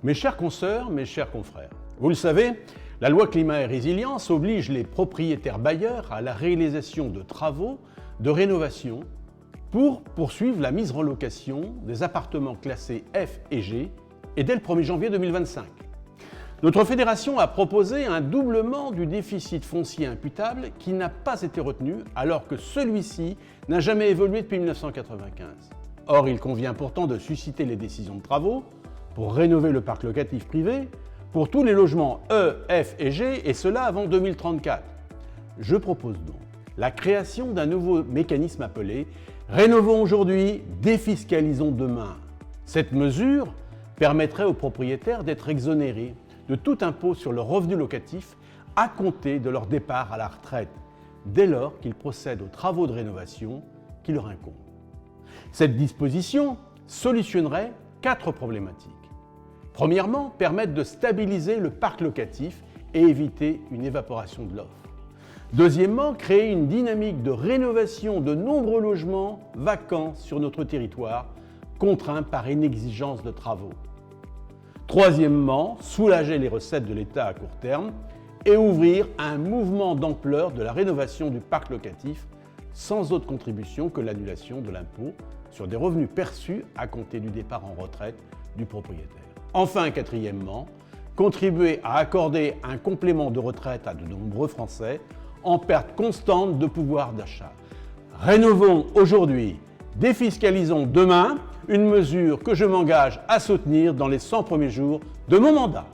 Mes chers consoeurs, mes chers confrères, vous le savez, la loi climat et résilience oblige les propriétaires bailleurs à la réalisation de travaux de rénovation pour poursuivre la mise en location des appartements classés F et G et dès le 1er janvier 2025. Notre fédération a proposé un doublement du déficit foncier imputable qui n'a pas été retenu alors que celui-ci n'a jamais évolué depuis 1995. Or, il convient pourtant de susciter les décisions de travaux pour rénover le parc locatif privé pour tous les logements E, F et G, et cela avant 2034. Je propose donc la création d'un nouveau mécanisme appelé « Rénovons aujourd'hui, défiscalisons demain ». Cette mesure permettrait aux propriétaires d'être exonérés de tout impôt sur le revenu locatif à compter de leur départ à la retraite, dès lors qu'ils procèdent aux travaux de rénovation qui leur incombent. Cette disposition solutionnerait 4 problématiques. Premièrement, permettre de stabiliser le parc locatif et éviter une évaporation de l'offre. Deuxièmement, créer une dynamique de rénovation de nombreux logements vacants sur notre territoire, contraints par une exigence de travaux. Troisièmement, soulager les recettes de l'État à court terme et ouvrir un mouvement d'ampleur de la rénovation du parc locatif sans autre contribution que l'annulation de l'impôt sur des revenus perçus à compter du départ en retraite du propriétaire. Enfin, quatrièmement, contribuer à accorder un complément de retraite à de nombreux Français en perte constante de pouvoir d'achat. Rénovons aujourd'hui, défiscalisons demain, une mesure que je m'engage à soutenir dans les 100 premiers jours de mon mandat.